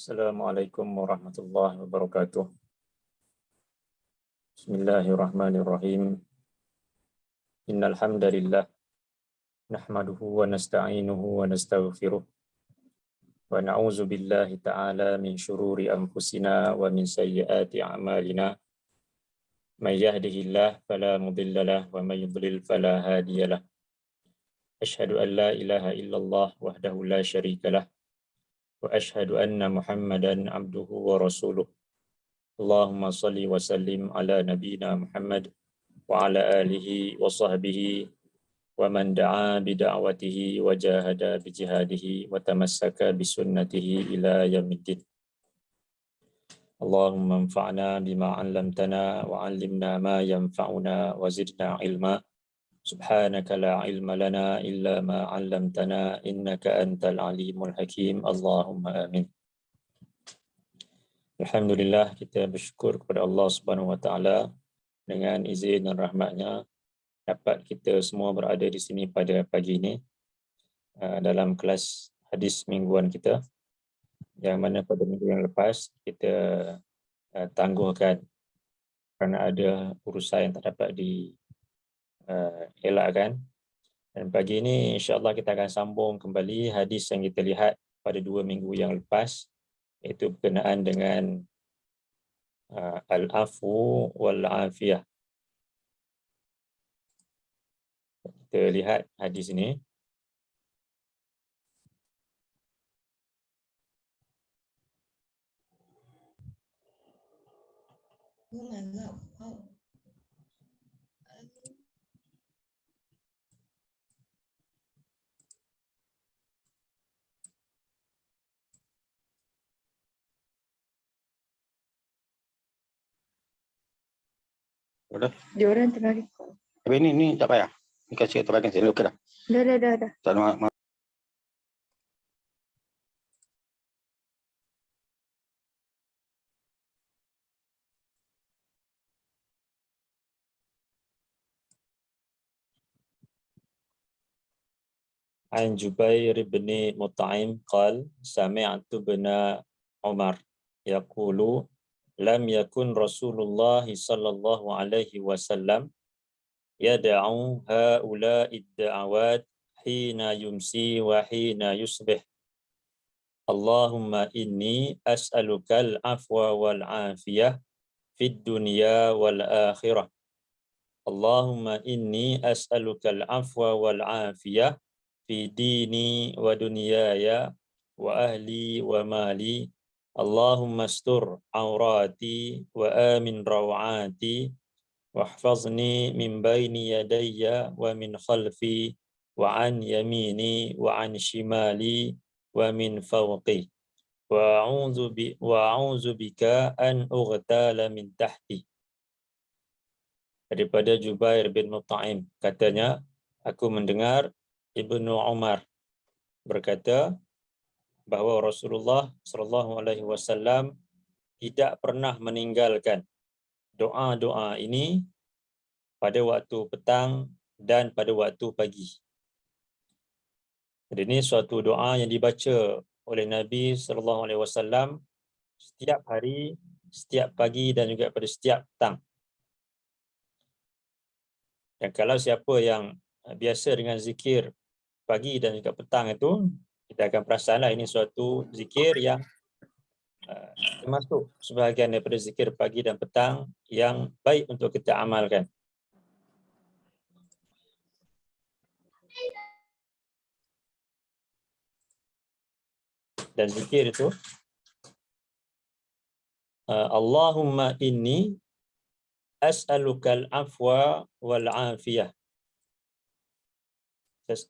Assalamualaikum warahmatullahi wabarakatuh. Bismillahirrahmanirrahim. Innal hamdalillah nahmaduhu wa nasta'inuhu wa nastaghfiruh wa na'udzu billahi ta'ala min syururi anfusina wa min sayyiati a'malina. May yahdihillahu fala mudilla lahu wa may yudlil fala hadiya lahu. Asyhadu an la ilaha illallah wahdahu la syarika lahu wa asyhadu anna Muhammadan abduhu wa rasuluh. Allahumma salli wa sallim ala nabiyyina Muhammad wa ala alihi wa sahbihi wa man da'a bi da'watihi wa jahada bi jihadihi wa tamassaka bi sunnatihi ila yaumiddin. Allahumma anfa'na bima 'allamtana wa 'allimna ma yanfa'una wa zidna ilma. Subhanaka la ilma lana illa ma 'allamtana innaka antal alimul hakim. Allahumma amin. Alhamdulillah, kita bersyukur kepada Allah Subhanahu Wa Taala dengan izin dan rahmatnya dapat kita semua berada di sini pada pagi ini dalam kelas hadis mingguan kita, yang mana pada minggu yang lepas kita tangguhkan kerana ada urusan yang tak dapat dielakkan. Dan pagi ini insya-Allah kita akan sambung kembali hadis yang kita lihat pada 2 minggu yang lepas, iaitu berkenaan dengan al-afu wal-afiyah. Kita lihat hadis ini. Udah. Dia orang tengah record. Tapi ini tak payah. Ini kasih terbagian sini. Okey dah. Dah. Tak ada. An Jubair bin Mut'im qala sami'tu bin Umar yaqulu lam yakun Rasulullah sallallahu alaihi wasallam yad'u haula'i ad-da'awat hina yumsi wa hina yusbih. Allahumma inni as'alukal afwa wal afiyah fid dunya wal akhirah. Allahumma inni as'alukal afwa wal afiyah fi dini wa dunyaya wa ahli wa mali. Allahumma astur aurati wa amin rawati wahfazni min baini yadayya wa min khalfi wa an yamini wa an shimali wa min fawqi wa a'udzu bika an ughtala min tahti. Daripada Jubair bin Mut'im, katanya, aku mendengar Ibnu Umar berkata bahawa Rasulullah sallallahu alaihi wasallam tidak pernah meninggalkan doa-doa ini pada waktu petang dan pada waktu pagi. Jadi ini suatu doa yang dibaca oleh Nabi sallallahu alaihi wasallam setiap hari, setiap pagi dan juga pada setiap petang. Dan kalau siapa yang biasa dengan zikir pagi dan juga petang itu, kita akan perasanlah ini suatu zikir yang termasuk sebahagian daripada zikir pagi dan petang yang baik untuk kita amalkan. Dan zikir itu Allahumma inni as'alukal afwa wal afiyah.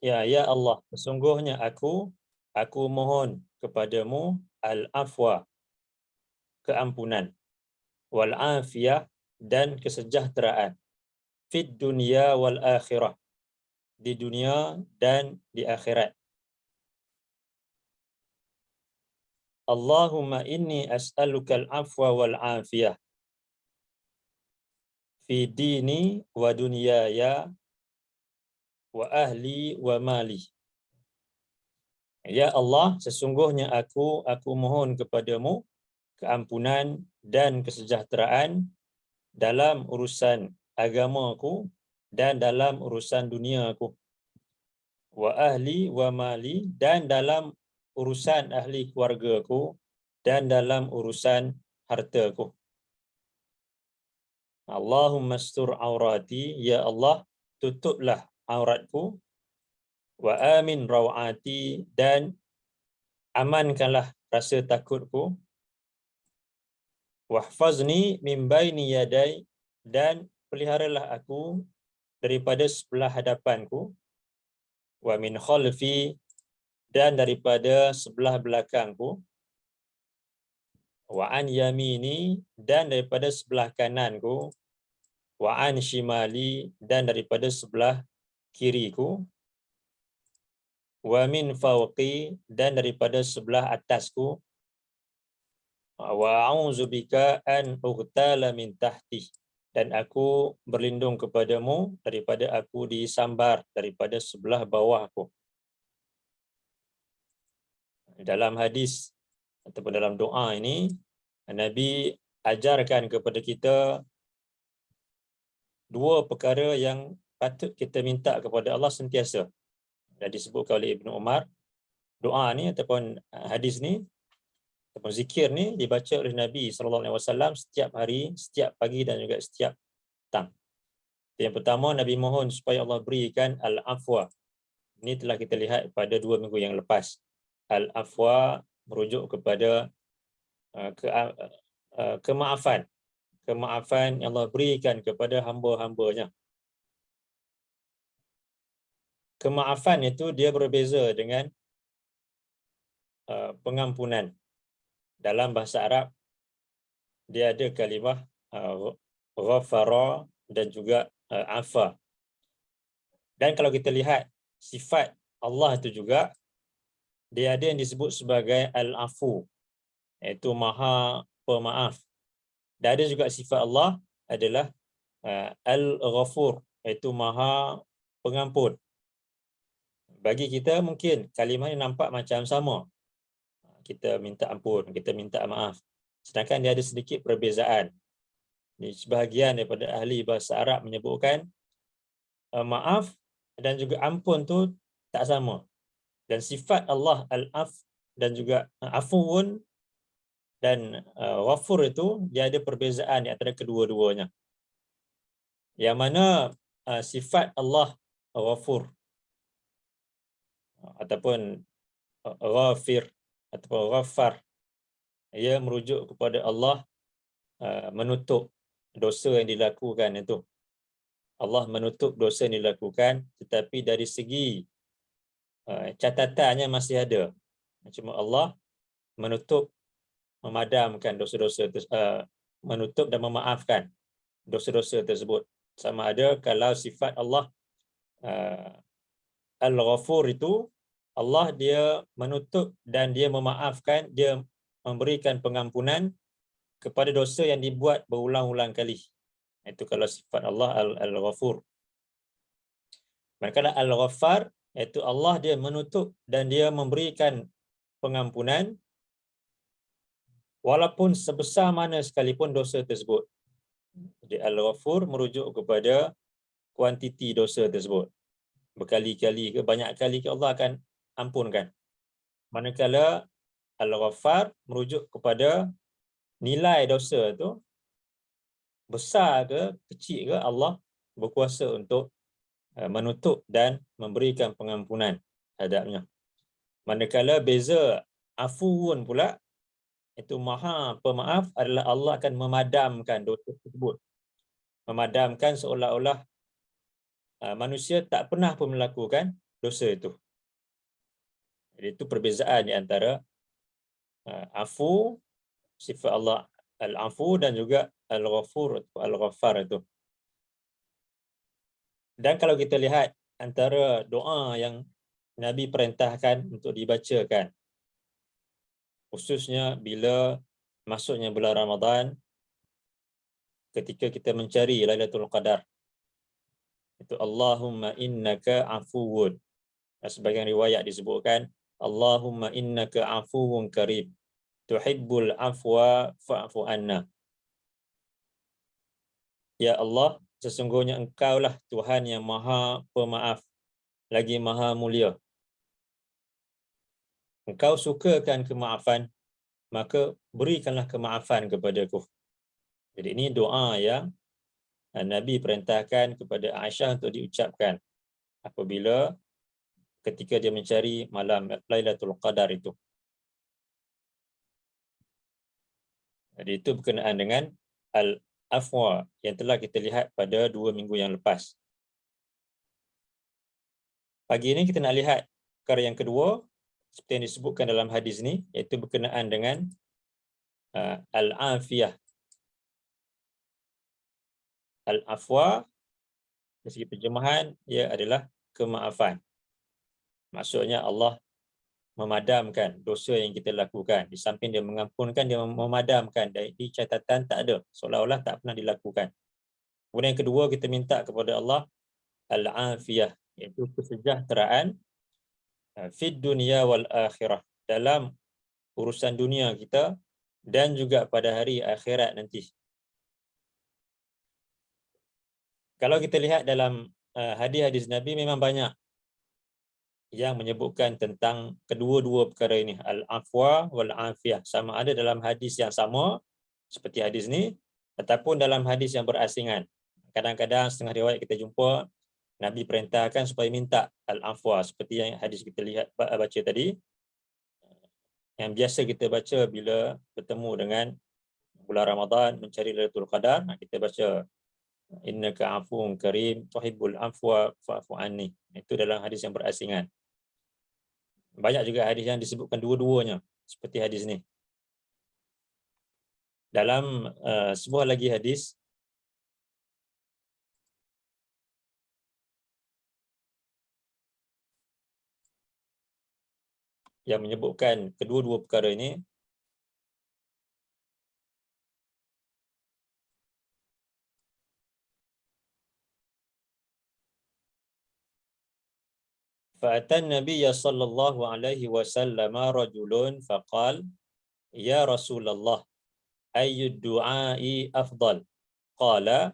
Ya Allah, sesungguhnya aku mohon kepadamu al-afwa, keampunan, wal afiyah, dan kesejahteraan, fid dunya wal akhirah, di dunia dan di akhirat. Allahumma inni as'alukal afwa wal afiyah fi dini wa dunyaya wa ahli wa mali. Ya Allah, sesungguhnya aku mohon kepadamu keampunan dan kesejahteraan dalam urusan agamaku dan dalam urusan duniaku, wa ahli wa mali, dan dalam urusan ahli keluargaku dan dalam urusan hartaku. Allahumma astur aurati, ya Allah, tutuplah auratku, wa amin rawati, dan amankanlah rasa takutku, wahfazni min baini yadai, dan peliharalah aku daripada sebelah hadapanku, wa min khalfi, dan daripada sebelah belakangku, wa an yamini, dan daripada sebelah kananku, wa an shimali, dan daripada sebelah kiriku, wa min fawqi, dan daripada sebelah atasku, wa a'udzubika an ughtala min tahti, dan aku berlindung kepadamu daripada aku disambar daripada sebelah bawahku. Dalam hadis ataupun dalam doa ini, Nabi ajarkan kepada kita dua perkara yang patut kita minta kepada Allah sentiasa. Dan disebutkan oleh Ibnu Umar, doa ni ataupun hadis ni ataupun zikir ni dibaca oleh Nabi SAW setiap hari, setiap pagi dan juga setiap petang. Yang pertama, Nabi mohon supaya Allah berikan al-afwa. Ini telah kita lihat pada 2 minggu yang lepas. Al-afwa merujuk kepada kemaafan. Kemaafan yang Allah berikan kepada hamba-hambanya. Kemaafan itu dia berbeza dengan pengampunan. Dalam bahasa Arab, dia ada kalimah ghafara dan juga afa. Dan kalau kita lihat sifat Allah itu juga, dia ada yang disebut sebagai al-afu, iaitu maha pemaaf. Dan ada juga sifat Allah adalah al-ghafur, iaitu maha pengampun. Bagi kita mungkin kalimah ini nampak macam sama. Kita minta ampun, kita minta maaf. Sedangkan dia ada sedikit perbezaan. Sebahagian daripada ahli bahasa Arab menyebutkan maaf dan juga ampun tu tak sama. Dan sifat Allah al-af dan juga afuun dan ghafur itu dia ada perbezaan di antara kedua-duanya. Yang mana sifat Allah ghafur ataupun ghafir ataupun ghaffar, ia merujuk kepada Allah menutup dosa yang dilakukan itu. Allah menutup dosa yang dilakukan, tetapi dari segi catatannya masih ada. Cuma Allah menutup, memadamkan dosa-dosa, menutup dan memaafkan dosa-dosa tersebut. Sama ada kalau sifat Allah Al-Ghafur itu, Allah dia menutup dan dia memaafkan, dia memberikan pengampunan kepada dosa yang dibuat berulang-ulang kali. Itu kalau sifat Allah Al-Ghafur. Manakala Al-Ghaffar, iaitu Allah dia menutup dan dia memberikan pengampunan walaupun sebesar mana sekalipun dosa tersebut. Jadi Al-Ghafur merujuk kepada kuantiti dosa tersebut. Berkali-kali ke banyak kali ke Allah akan ampunkan. Manakala Al-Ghaffar merujuk kepada nilai dosa tu besar ke kecil ke, Allah berkuasa untuk menutup dan memberikan pengampunan hadapnya. Manakala beza afuun pula, itu maha pemaaf, adalah Allah akan memadamkan dosa tersebut. Memadamkan seolah-olah manusia tak pernah pun melakukan dosa itu. Jadi itu perbezaan di antara afu, sifat Allah al-afu, dan juga al-ghafur, al-ghaffar itu. Dan kalau kita lihat antara doa yang Nabi perintahkan untuk dibacakan, khususnya bila masuknya bulan Ramadan, ketika kita mencari Lailatul Qadar, itu Allahumma innaka afuwun. Sebagian riwayat disebutkan Allahumma innaka afuwun karim tuhibbul afwa fa'fu anna. Ya Allah, sesungguhnya Engkaulah Tuhan yang Maha Pemaaf lagi Maha Mulia. Engkau sukakan kemaafan, maka berikanlah kemaafan kepadaku. Jadi ini doa yang Nabi perintahkan kepada Aisyah untuk diucapkan apabila ketika dia mencari malam Lailatul Qadar itu. Jadi itu berkenaan dengan al-afwa yang telah kita lihat pada 2 minggu yang lepas. Pagi ini kita nak lihat perkara yang kedua seperti yang disebutkan dalam hadis ni, iaitu berkenaan dengan al-afiyah. Al-afwa dari segi terjemahan ia adalah kemaafan. Maksudnya Allah memadamkan dosa yang kita lakukan. Di samping dia mengampunkan, dia memadamkan. Di catatan tak ada, seolah-olah tak pernah dilakukan. Kemudian yang kedua, kita minta kepada Allah al-afiyah, iaitu kesejahteraan fid dunia wal akhirah, dalam urusan dunia kita dan juga pada hari akhirat nanti. Kalau kita lihat dalam hadis-hadis Nabi, memang banyak yang menyebutkan tentang kedua-dua perkara ini, al-afwa wal-afiyah, sama ada dalam hadis yang sama seperti hadis ni ataupun dalam hadis yang berasingan. Kadang-kadang setengah riwayat kita jumpa Nabi perintahkan supaya minta al-afwa, seperti yang hadis kita lihat baca tadi, yang biasa kita baca bila bertemu dengan bulan Ramadan mencari Lailatul Qadar. Kita baca innaka afuwun karim tuhibbul afwa fa'fu anni. Itu dalam hadis yang berasingan. Banyak juga hadis yang disebutkan dua-duanya seperti hadis ni. Dalam sebuah lagi hadis yang menyebutkan kedua-dua perkara ini, fa'atan nabiyya sallallahu alaihi wasallam rajulun faqal ya Rasulullah ayyud du'ai afdal, qala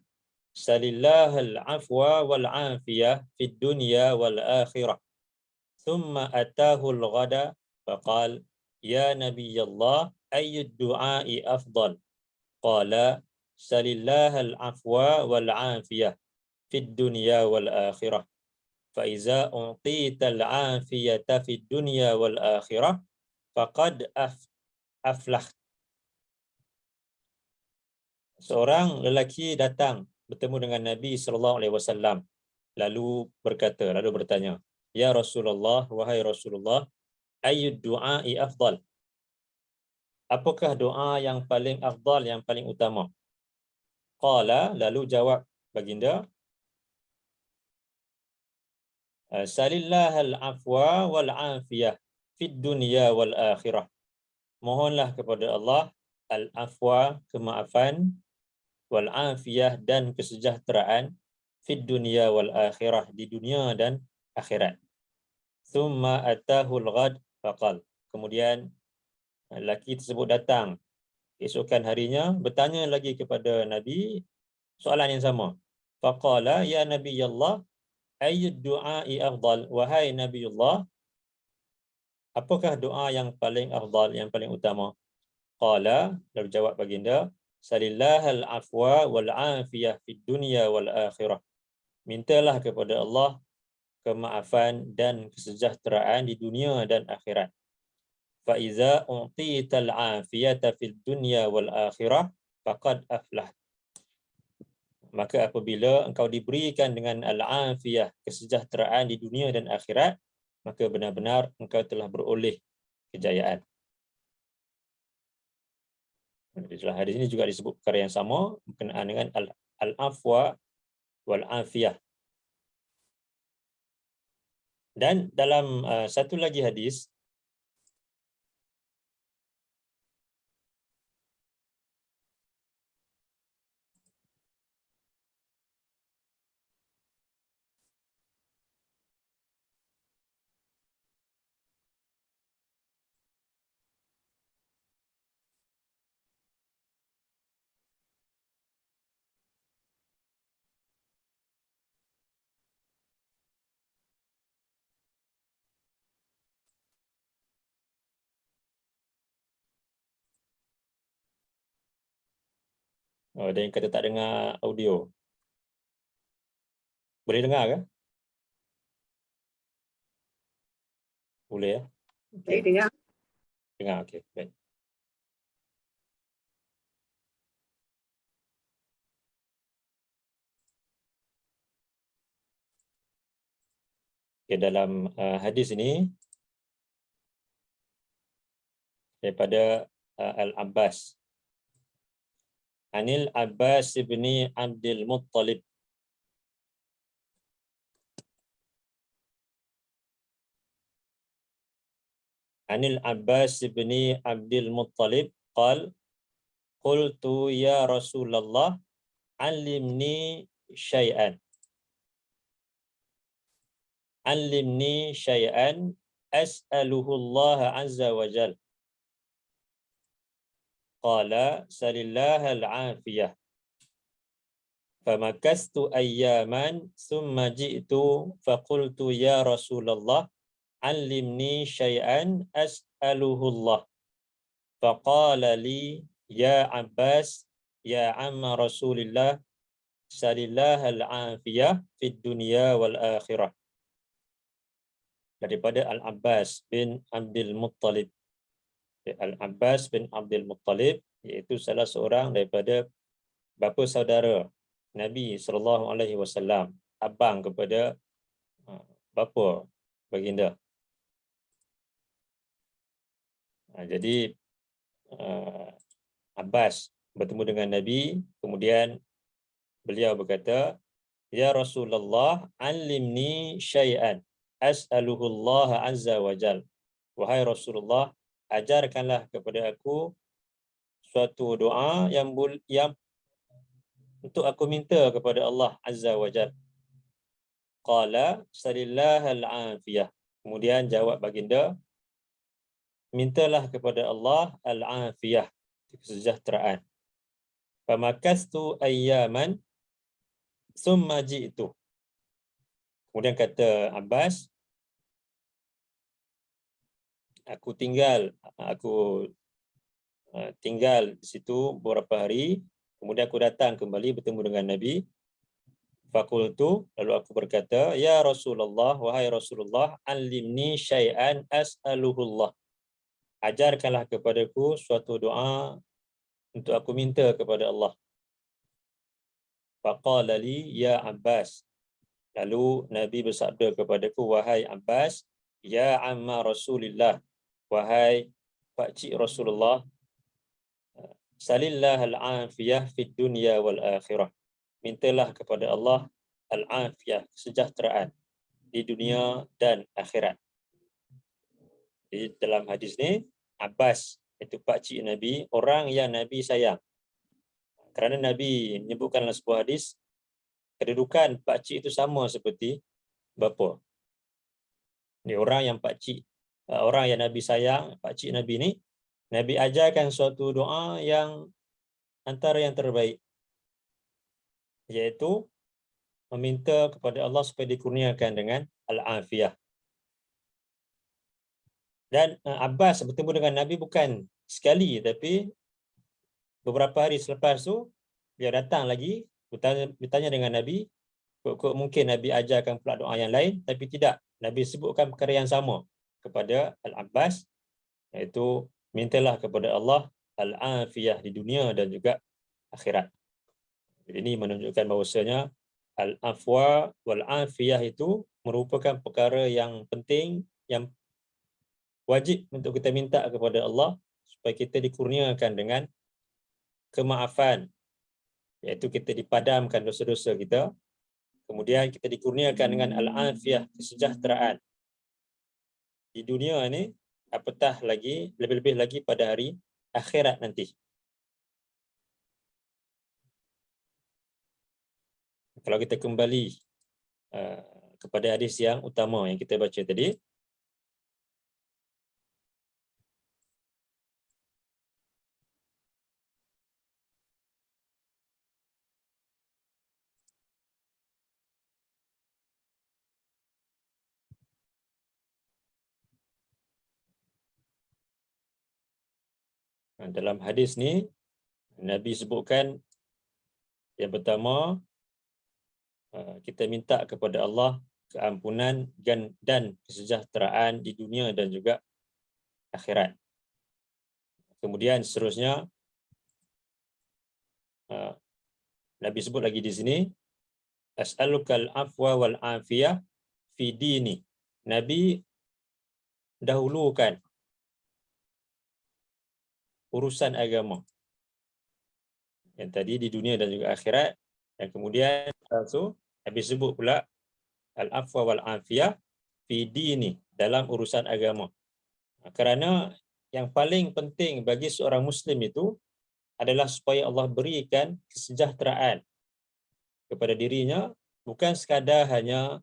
salillahal afwa wal afiyah fid dunya wal akhirah. Thumma atahul ghada faqal ya nabiyallah ayyud du'ai afdal, qala salillahal afwa wal afiyah fid dunya wal akhirah. Fa iza u'tital afiyata fid dunya wal akhirah faqad aflah. Seorang lelaki datang bertemu dengan Nabi SAW, lalu bertanya, ya Rasulullah, wahai Rasulullah, ayyud du'ai afdal, apakah doa yang paling afdal, yang paling utama? Qala, lalu jawab baginda, salillahal afwa wal afiyah fid dunya wal akhirah. Mohonlah kepada Allah al-afwa, kemaafan, wal afiyah, dan kesejahteraan, fid dunya wal akhirah, di dunia dan akhirat. Thumma atahul ghad faqal, kemudian lelaki tersebut datang keesokan harinya bertanya lagi kepada Nabi soalan yang sama. Faqala ya Nabiyallah ayyud du'ai afdal, wahai Nabiullah, apakah doa yang paling afdal, yang paling utama? Qala, lalu jawab baginda, salillahal afwa wal afiyah fid dunya wal akhirah. Mintalah kepada Allah kemaafan dan kesejahteraan di dunia dan akhirat. Fa iza u'tital afiyata fid dunya wal akhirah faqad aflah. Maka apabila engkau diberikan dengan al-afiyah, kesejahteraan di dunia dan akhirat, maka benar-benar engkau telah beroleh kejayaan. Dalam hadis ini juga disebut perkara yang sama berkenaan dengan al-afwa wal afiyah. Dan dalam satu lagi hadis Ada yang kata tak dengar audio. Boleh dengar ke? Boleh ya? Saya dengar. Dengar, okey. Baik. Okay, dalam hadis ini daripada Al-Abbas. Anil Abbas ibni Abdul Muttalib. Anil Abbas ibni Abdul Muttalib qal qultu ya Rasulullah allimni syai'an. Allimni syai'an as'aluhu Allah azza wa jal. Qala salillah al-afiyah. Famakastu ayyaman thumma ji'tu faqultu ya Rasulullah allimni syai'an as'aluhu Allah. Faqala li ya Abbas ya amma Rasulillah salillah al-afiyah fid dunya wal akhirah. Daripada Al-Abbas bin Abdul Muttalib. Al-Abbas bin Abdul Muttalib iaitu salah seorang daripada bapa saudara Nabi SAW, abang kepada bapa baginda. Jadi Abbas bertemu dengan Nabi, kemudian beliau berkata, ya Rasulullah, allimni syai'an as'aluhu Allah azza wa jal. Wahai Rasulullah, ajarkanlah kepada aku suatu doa yang untuk aku minta kepada Allah azza wa jal. Qala salillah al-afiyah. Kemudian jawab baginda, mintalah kepada Allah al-afiyah, kesejahteraan. Famakastu ayyaman thumma ji'tu. Kemudian kata Abbas, aku tinggal di situ beberapa hari, kemudian aku datang kembali bertemu dengan Nabi. Fakultu, lalu aku berkata, ya Rasulullah, wahai Rasulullah, allimni syai'an as'aluhullah. Ajarkanlah kepadaku suatu doa untuk aku minta kepada Allah. Faqala li ya Abbas. Lalu Nabi bersabda kepadaku, wahai Abbas, ya amma Rasulillah, wahai pakcik Rasulullah, salillah al-afiyah fid dunya wal akhirah. Mintalah kepada Allah al-afiyah, kesejahteraan di dunia dan akhirat. Di dalam hadis ni, Abbas itu pakcik Nabi, orang yang Nabi sayang. Kerana Nabi menyebutkan dalam sebuah hadis, kedudukan pakcik itu sama seperti bapa. Ini orang yang pakcik, orang yang Nabi sayang, pakcik Nabi ni, Nabi ajarkan suatu doa yang antara yang terbaik, iaitu meminta kepada Allah supaya dikurniakan dengan al-afiyah. Dan Abbas bertemu dengan Nabi bukan sekali, tapi beberapa hari selepas tu dia datang lagi bertanya dengan Nabi. Kok mungkin Nabi ajarkan pula doa yang lain, tapi tidak, Nabi sebutkan perkara yang sama kepada Al-Abbas, iaitu mintalah kepada Allah al-afiyah di dunia dan juga akhirat. Jadi ini menunjukkan bahawasanya al-afwa wal-afiyah itu merupakan perkara yang penting, yang wajib untuk kita minta kepada Allah supaya kita dikurniakan dengan kemaafan, iaitu kita dipadamkan dosa-dosa kita, kemudian kita dikurniakan dengan al-afiyah, kesejahteraan di dunia ini, apatah lagi, lebih-lebih lagi pada hari akhirat nanti. Kalau kita kembali kepada hadis yang utama yang kita baca tadi, dalam hadis ni Nabi sebutkan Yang pertama, kita minta kepada Allah keampunan dan kesejahteraan di dunia dan juga akhirat. Kemudian seterusnya Nabi sebut lagi di sini, as'alukal afwa wal afiyah fi dini. Nabi dahulukan urusan agama yang tadi di dunia dan juga akhirat, dan kemudian Nabi sebut pula al-afwa wal afiyah fi dini, dalam urusan agama. Kerana yang paling penting bagi seorang muslim itu adalah supaya Allah berikan kesejahteraan kepada dirinya, bukan sekadar hanya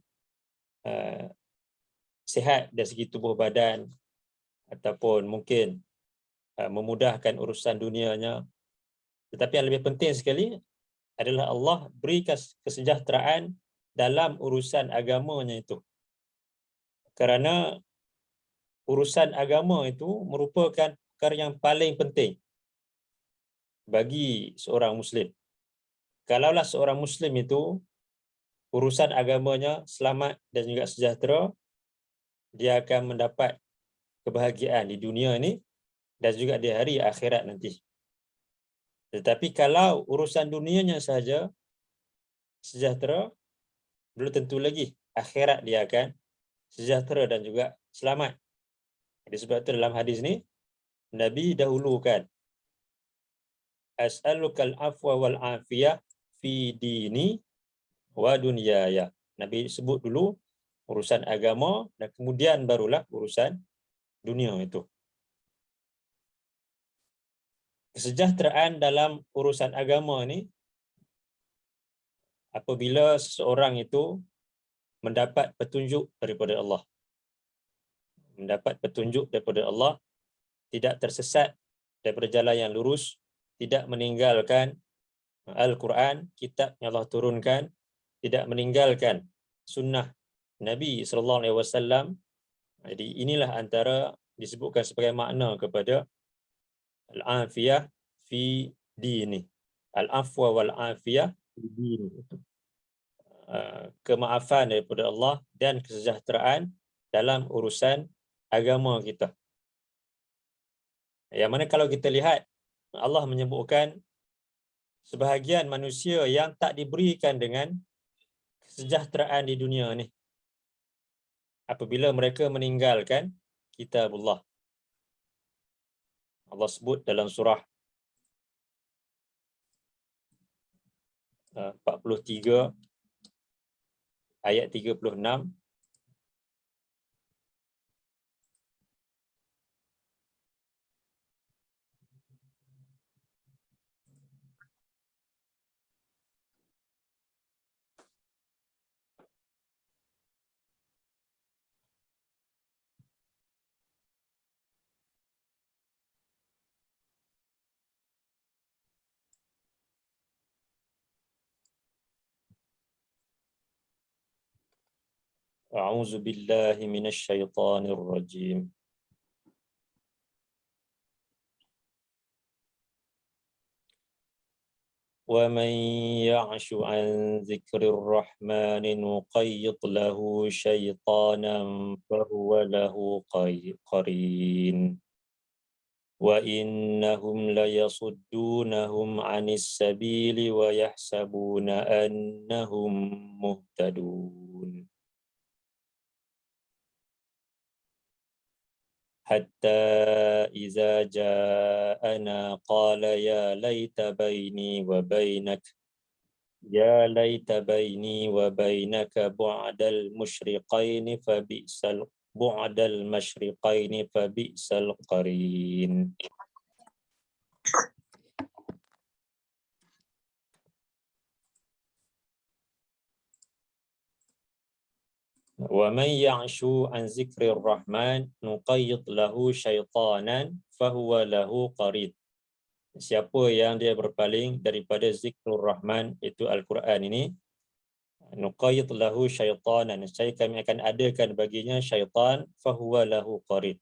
sihat dari segi tubuh badan ataupun mungkin memudahkan urusan dunianya, tetapi yang lebih penting sekali adalah Allah berikan kesejahteraan dalam urusan agamanya itu. Kerana urusan agama itu merupakan perkara yang paling penting bagi seorang muslim. Kalaulah seorang muslim itu urusan agamanya selamat dan juga sejahtera, dia akan mendapat kebahagiaan di dunia ini dan juga di hari akhirat nanti. Tetapi kalau urusan dunianya saja sejahtera, belum tentu lagi akhirat dia akan sejahtera dan juga selamat. Jadi sebab itu dalam hadis ni Nabi dahulukan as'alukal afwa wal afiyah fi dini wa dunyaya. Nabi sebut dulu urusan agama dan kemudian barulah urusan dunia itu. Kesejahteraan dalam urusan agama ni apabila seseorang itu mendapat petunjuk daripada Allah. Mendapat petunjuk daripada Allah, tidak tersesat daripada jalan yang lurus, tidak meninggalkan Al-Quran, kitab yang Allah turunkan, tidak meninggalkan sunnah Nabi SAW. Jadi inilah antara disebutkan sebagai makna kepada al-afiyah fi dini. Al-afwa wal-afiyah fi dini. Kemaafan daripada Allah dan kesejahteraan dalam urusan agama kita. Yang mana kalau kita lihat, Allah menyebutkan sebahagian manusia yang tak diberikan dengan kesejahteraan di dunia ni apabila mereka meninggalkan kitabullah. Allah sebut dalam surah 43 ayat 36, A'udzu billahi minasyaitonir rajim. وَمَنْ يَعْشُ عَنْ ذِكْرِ الرَّحْمَنِ نُقَيِّضْ لَهُ شَيْطَانًا فَهُوَ لَهُ قَرِينٌ وَإِنَّهُمْ لَيَصُدُّونَهُمْ عَنِ السَّبِيلِ وَيَحْسَبُونَ أَنَّهُمْ مُهْتَدُونَ حتى إذا جاءنا قال يا ليت بيني وبينك بعد المشرقين فبئس القرين. وَمَنْ يَعْشُ عَنْ ذِكْرِ الرَّحْمَنِ نُقَيِّضْ لَهُ شَيْطَانًا فَهُوَ لَهُ قَرِينٌ. Siapa yang dia berpaling daripada zikrul Rahman, itu Al-Quran ini, nuqayyid lahu syaitanan, kami akan adakan baginya syaitan, fahuwa lahu qarin.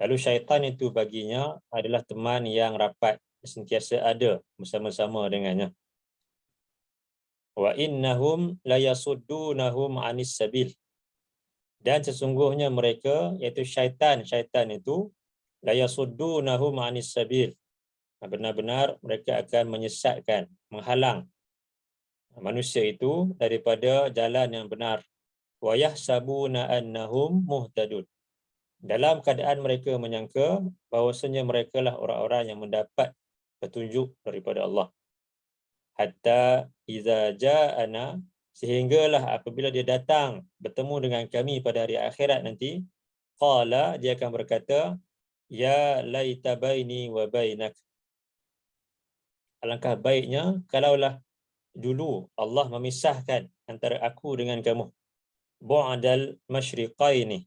Lalu syaitan itu baginya adalah teman yang rapat, sentiasa ada bersama-sama dengannya. Wa innahum layasuddunahum 'anis sabil. Dan sesungguhnya mereka, iaitu syaitan itu layasuddunahum 'anis sabil. Benar-benar mereka akan menyesatkan, menghalang manusia itu daripada jalan yang benar. Wa yahsabuna annahum muhtadun. Dalam keadaan mereka menyangka bahawasanya mereka lah orang-orang yang mendapat petunjuk daripada Allah. Hatta iza ja'ana, sehinggalah apabila dia datang bertemu dengan kami pada hari akhirat nanti, qala, dia akan berkata, ya laita baini wa bainak, alangkah baiknya kalaulah dulu Allah memisahkan antara aku dengan kamu, bu'dal masyriqaini,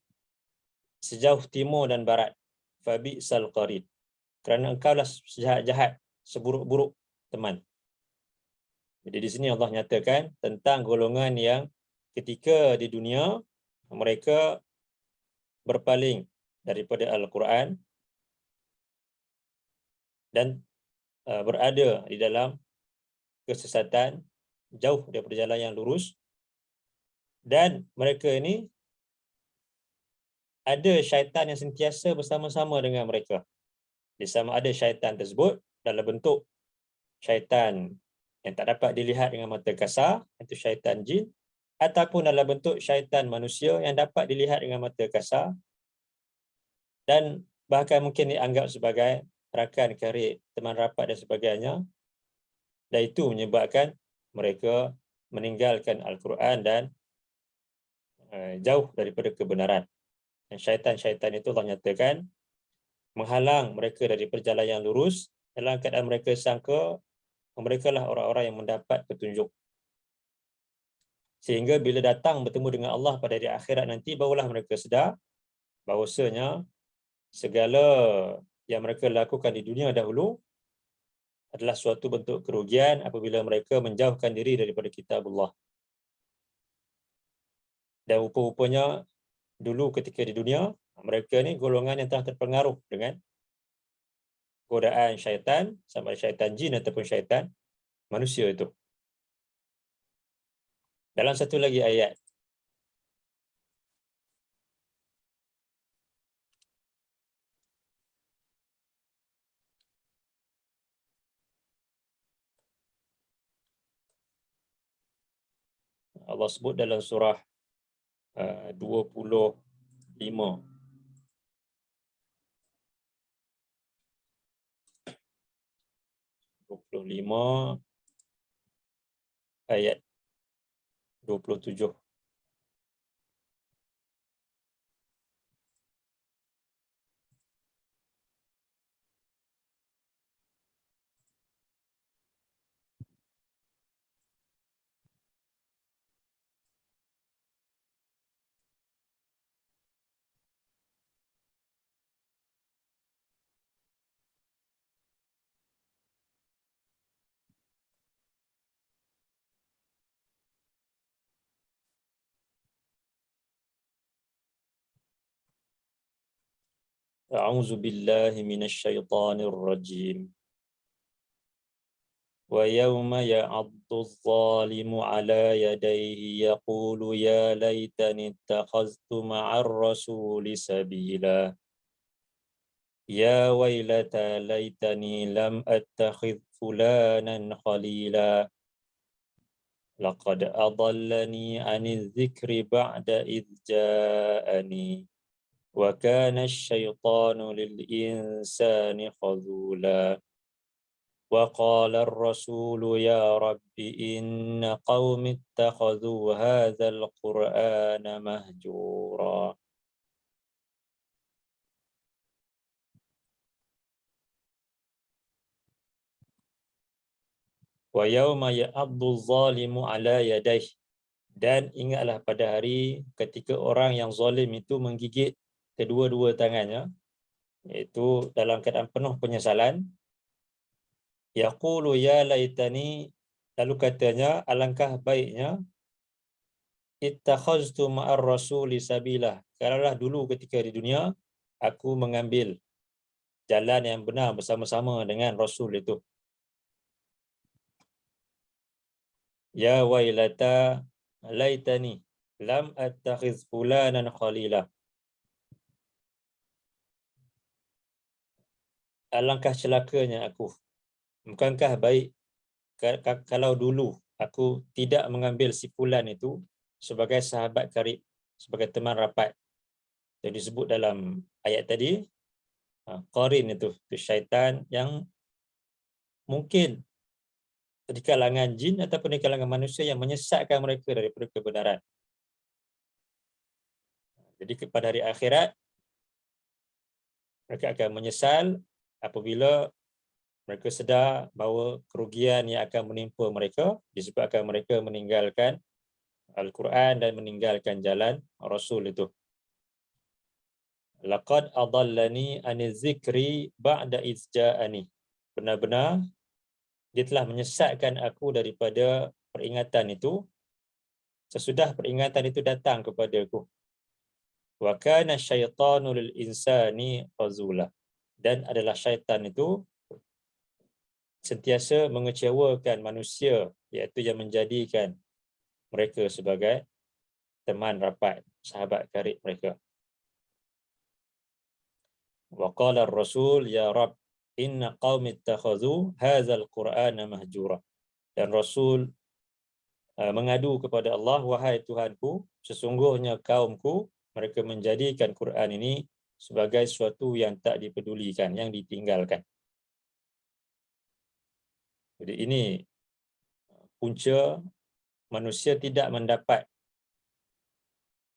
sejauh timur dan barat, fabi'sal qarin, kerana engkaulah sejahat-jahat, seburuk-buruk teman. Jadi di sini Allah nyatakan tentang golongan yang ketika di dunia mereka berpaling daripada Al-Quran dan berada di dalam kesesatan, jauh daripada jalan yang lurus, dan mereka ini ada syaitan yang sentiasa bersama-sama dengan mereka. Di sama ada syaitan tersebut dalam bentuk syaitan yang tak dapat dilihat dengan mata kasar, itu syaitan jin, ataupun dalam bentuk syaitan manusia yang dapat dilihat dengan mata kasar dan bahkan mungkin dianggap sebagai rakan karib, teman rapat dan sebagainya. Dan itu menyebabkan mereka meninggalkan Al-Quran dan jauh daripada kebenaran. Dan syaitan-syaitan itu Allah nyatakan menghalang mereka dari perjalanan yang lurus dalam keadaan mereka sangka mereka lah orang-orang yang mendapat petunjuk. Sehingga bila datang bertemu dengan Allah pada hari akhirat nanti, barulah mereka sedar bahawasanya segala yang mereka lakukan di dunia dahulu adalah suatu bentuk kerugian apabila mereka menjauhkan diri daripada kitab Allah. Dan rupa-rupanya dulu ketika di dunia, mereka ni golongan yang telah terpengaruh dengan godaan syaitan, sama ada syaitan jin ataupun syaitan manusia itu. Dalam satu lagi ayat, Allah sebut dalam surah 25 ayat 27. A'udzu billahi minasyaitonir rajim. Wa yawma ya'addu adh-dhalimu 'ala yadayhi yaqulu ya laitani ittakhadhtu ma'ar rasuli sabila. Ya wailata laitani lam attakhidh fulanan khalila. Laqad adallani 'anil dhikri ba'da idh ja'ani. Wa kana asy-syaitanu lil insani khadhula. Wa qala ar-rasulu ya rabbi inna qaumi ittakhadhu hadzal qur'ana mahjura. Wa yauma ya'addu adh-dhalimu 'ala yadayhi, dan ingatlah pada hari ketika orang yang zalim itu menggigit kedua-dua tangannya, iaitu dalam keadaan penuh penyesalan. Yaqulu ya laitani, lalu katanya alangkah baiknya, ittakhaztu ma'ar rasuli sabila, kalaulah dulu ketika di dunia aku mengambil jalan yang benar bersama-sama dengan Rasul itu. Ya wailata laitani lam attakhiz fulanan khalila. Alangkah celakanya aku. Bukankah baik kalau dulu aku tidak mengambil si fulan itu sebagai sahabat karib, sebagai teman rapat. Jadi disebut dalam ayat tadi, qarin itu syaitan yang mungkin di kalangan jin ataupun di kalangan manusia yang menyesatkan mereka daripada kebenaran. Jadi pada hari akhirat mereka akan menyesal apabila mereka sedar bahawa kerugian yang akan menimpa mereka disebabkan mereka meninggalkan Al-Quran dan meninggalkan jalan Rasul itu. Laqad adallani aniz zikri ba'da iz ja'ani. Benar-benar dia telah menyesatkan aku daripada peringatan itu sesudah peringatan itu datang kepada aku. Wa kana syaitanu lil insani khazula. Dan adalah syaitan itu sentiasa mengecewakan manusia, iaitu yang menjadikan mereka sebagai teman rapat, sahabat karib mereka. Wa qala ar-rasul ya rab inna qaumi ittakhadhu hadzal qur'ana mahjura. Dan Rasul mengadu kepada Allah, wahai Tuhanku, sesungguhnya kaumku mereka menjadikan Quran ini sebagai sesuatu yang tak dipedulikan, yang ditinggalkan. Jadi ini punca manusia tidak mendapat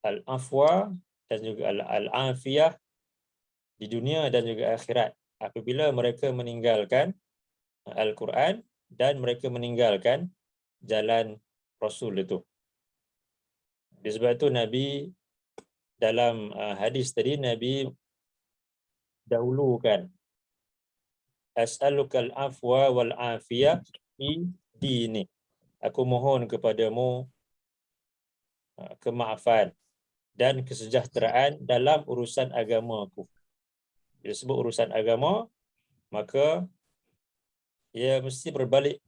al-afwa dan juga al-afiyah di dunia dan juga akhirat apabila mereka meninggalkan Al-Quran dan mereka meninggalkan jalan Rasul itu. Disebab itu Nabi dalam hadis tadi, Nabi dahulukan as'alukal afwa wal afiyah fi dini. Aku mohon kepadamu kemaafan dan kesejahteraan dalam urusan agamaku. Bila sebut urusan agama, maka ia mesti berbalik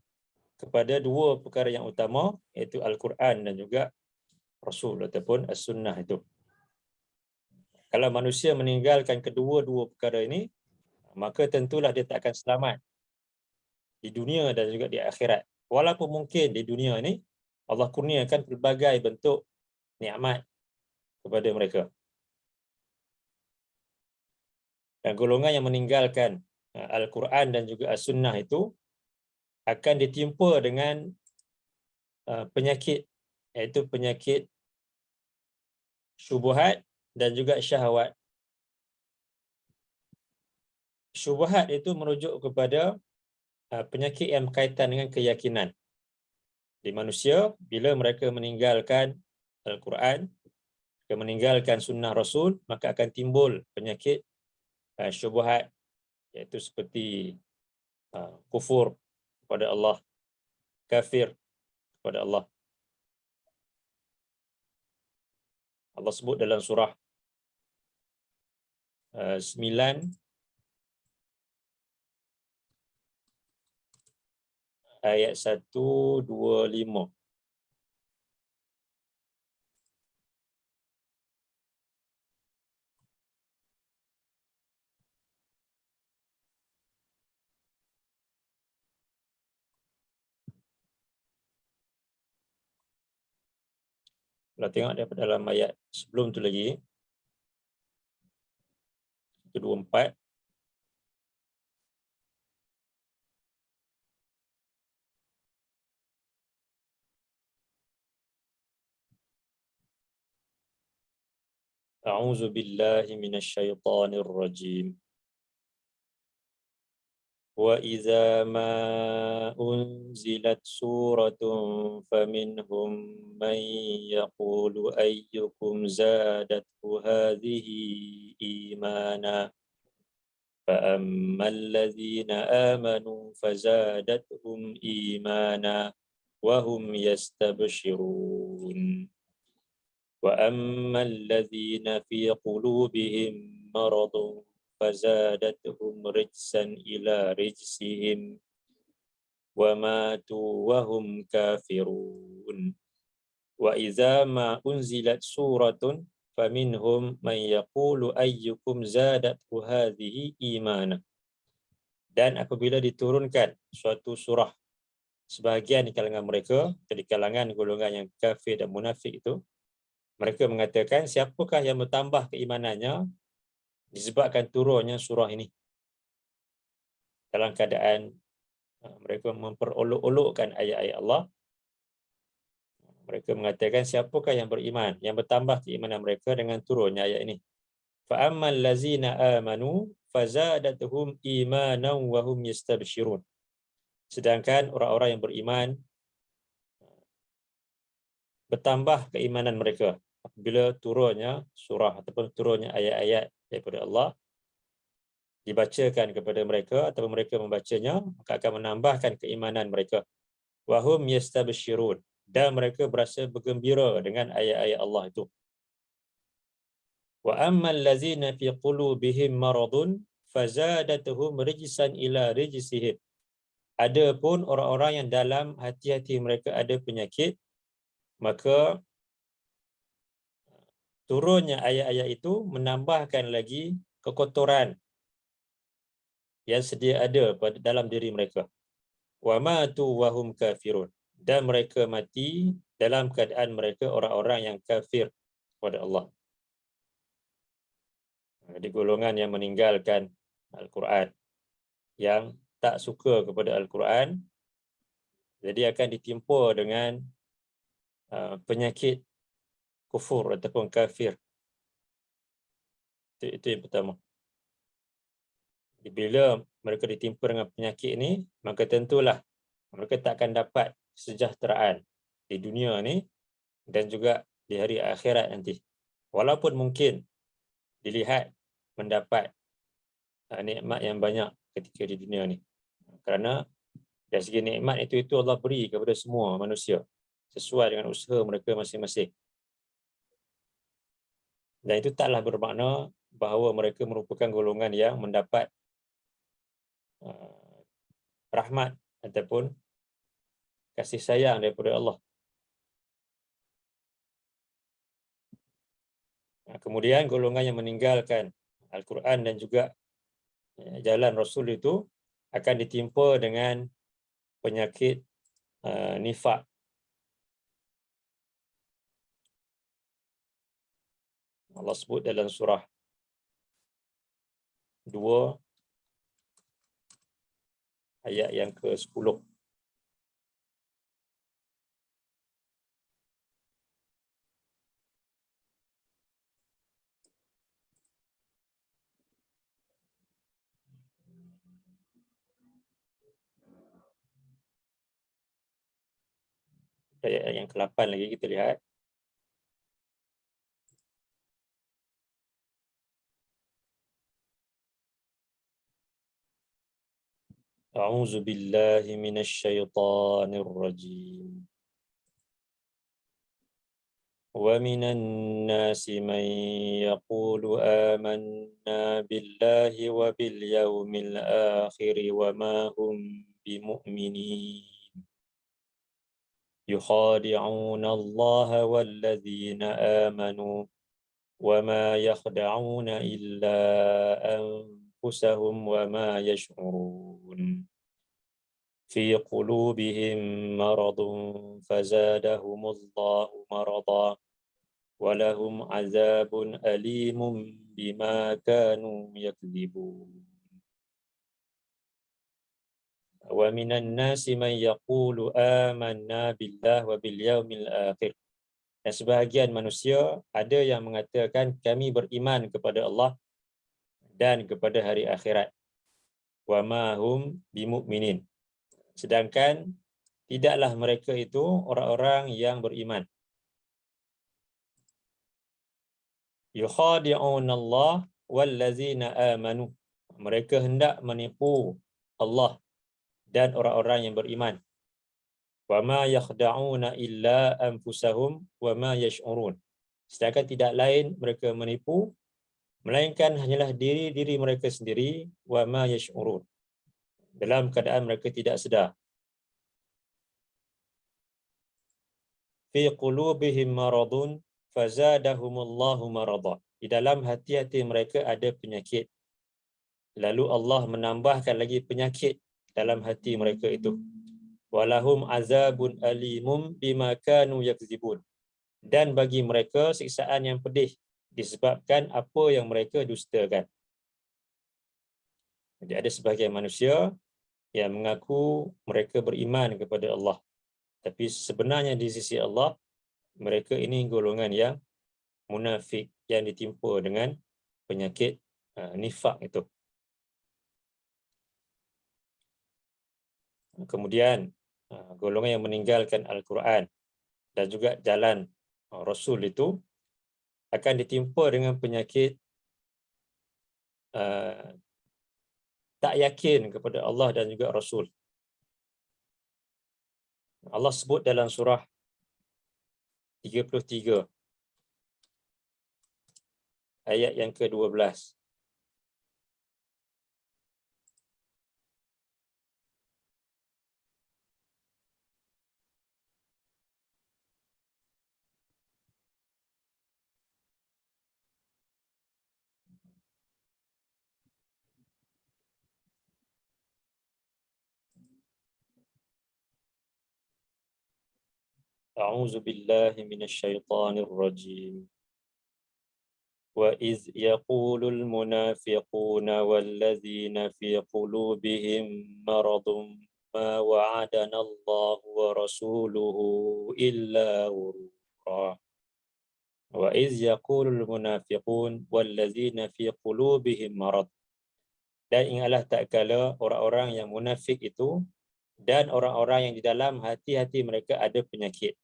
kepada dua perkara yang utama, iaitu Al-Quran dan juga Rasul ataupun As-Sunnah itu. Kalau manusia meninggalkan kedua-dua perkara ini, maka tentulah dia tak akan selamat di dunia dan juga di akhirat. Walaupun mungkin di dunia ini Allah kurniakan pelbagai bentuk nikmat kepada mereka. Dan golongan yang meninggalkan Al-Quran dan juga As-Sunnah itu akan ditimpa dengan penyakit, iaitu penyakit syubhat dan juga syahwat. Syubhat itu merujuk kepada penyakit yang berkaitan dengan keyakinan. Di manusia, bila mereka meninggalkan Al-Quran, mereka meninggalkan sunnah Rasul, maka akan timbul penyakit syubhat, iaitu seperti kufur kepada Allah, kafir kepada Allah. Allah sebut dalam surah 9 ayat 125. Kalau tengok daripada dalam ayat sebelum tu lagi, 124, A'udzu billahi minasyaitonir rajim. Wa idza ma unzilat suratun faminhum man yaqulu ayyukum zadathu hadhihi imana fa ammal ladzina amanu fazadathum imana wa hum yastabshirun. وَأَمَّا الَّذِينَ فِي قُلُوبِهِمْ مَرَضٌ فَزَادَتْهُمْ رِجْسًا إِلَى رِجْسِهِمْ wa matu wa hum kafirun. Wa idza ma unzilat suratun faminhum man yaqulu ayyukum zadathu hadhihi imana. Dan apabila diturunkan suatu surah, sebahagian di kalangan mereka, di kalangan golongan yang kafir dan munafik itu, mereka mengatakan, siapakah yang bertambah keimanannya disebabkan turunnya surah ini? Dalam keadaan mereka memperolok-olokkan ayat-ayat Allah, mereka mengatakan, siapakah yang beriman, yang bertambah keimanan mereka dengan turunnya ayat ini? Fa ammal ladzina amanu fazadatuhum imanan wa hum yastabshirun. Sedangkan orang-orang yang beriman bertambah keimanan mereka apabila turunnya surah ataupun turunnya ayat-ayat daripada Allah dibacakan kepada mereka atau mereka membacanya, maka akan menambahkan keimanan mereka. Wa hum yastabshirun, dan mereka berasa bergembira dengan ayat-ayat Allah itu. Wa ammal ladzina fi qulubihim maradun fazadatuhum rijsan ila rijsihim. Adapun orang-orang yang dalam hati-hati mereka ada penyakit, maka turunnya ayat-ayat itu menambahkan lagi kekotoran yang sedia ada pada dalam diri mereka. Wa matu wa hum kafirun, dan mereka mati dalam keadaan mereka orang-orang yang kafir kepada Allah. Jadi golongan yang meninggalkan Al-Quran, yang tak suka kepada Al-Quran, jadi akan ditimpa dengan penyakit kufur ataupun kafir. Itu yang pertama. Bila mereka ditimpa dengan penyakit ini, maka tentulah mereka tak akan dapat kesejahteraan di dunia ni dan juga di hari akhirat nanti. Walaupun mungkin dilihat mendapat nikmat yang banyak ketika di dunia ni. Kerana dari segi nikmat itu Allah beri kepada semua manusia sesuai dengan usaha mereka masing-masing. Dan itu taklah bermakna bahawa mereka merupakan golongan yang mendapat rahmat ataupun kasih sayang daripada Allah. Kemudian golongan yang meninggalkan Al-Quran dan juga jalan Rasul itu akan ditimpa dengan penyakit nifak. Allah sebut dalam surah 2 ayat yang ke-10. Ayat yang ke-8 lagi kita lihat. A'udzu billahi minasyaitonir rajim. Wa minan nasi man yaqulu amanna billahi wa bil yaumil akhir wa ma hum bimu'minin. يخادعون الله والذين آمنوا وما يخدعون إلا أنفسهم وما يشعرون في قلوبهم مرض فزادهم الله مرضا ولهم عذاب أليم بما كانوا يكذبون. Wa minan nasi man yaqulu amanna billah wa bil yaumil akhir. Dan sebahagian manusia ada yang mengatakan kami beriman kepada Allah dan kepada hari akhirat. Wa ma hum bimu'minin. Sedangkan tidaklah mereka itu orang-orang yang beriman. Yukhadi'una Allah wallazina amanu. Mereka hendak menipu Allah dan orang-orang yang beriman. Wa ma yakhda'una illa anfusahum wa ma yash'urun. Sedangkan tidak lain mereka menipu melainkan hanyalah diri-diri mereka sendiri, wa ma yash'urun, dalam keadaan mereka tidak sedar. fi qulubihim maradun fazadahumullahu marada. Di dalam hati-hati mereka ada penyakit, lalu Allah menambahkan lagi penyakit dalam hati mereka itu. Walahum azabun alimum bima kanu yakzibun. Dan bagi mereka siksaan yang pedih disebabkan apa yang mereka dustakan. Jadi ada sebahagian manusia yang mengaku mereka beriman kepada Allah, tapi sebenarnya di sisi Allah mereka ini golongan yang munafik, yang ditimpa dengan penyakit nifak itu. Kemudian golongan yang meninggalkan Al-Quran dan juga jalan Rasul itu akan ditimpa dengan penyakit tak yakin kepada Allah dan juga Rasul. Allah sebut dalam surah 33 ayat yang ke-12. A'udzu billahi minasyaitonir rajim. وَإِذْ يَقُولُ الْمُنَافِقُونَ وَالَّذِينَ فِي قُلُوبِهِم مَّرَضٌ مَّا وَعَدَنَا اللَّهُ وَرَسُولُهُ إِلَّا غُرُورًا. وَإِذْ يَقُولُ الْمُنَافِقُونَ وَالَّذِينَ فِي قُلُوبِهِم مَّرَضٌ. Dan ingatlah tak kala orang-orang yang munafik itu dan orang-orang yang di dalam hati-hati mereka ada penyakit.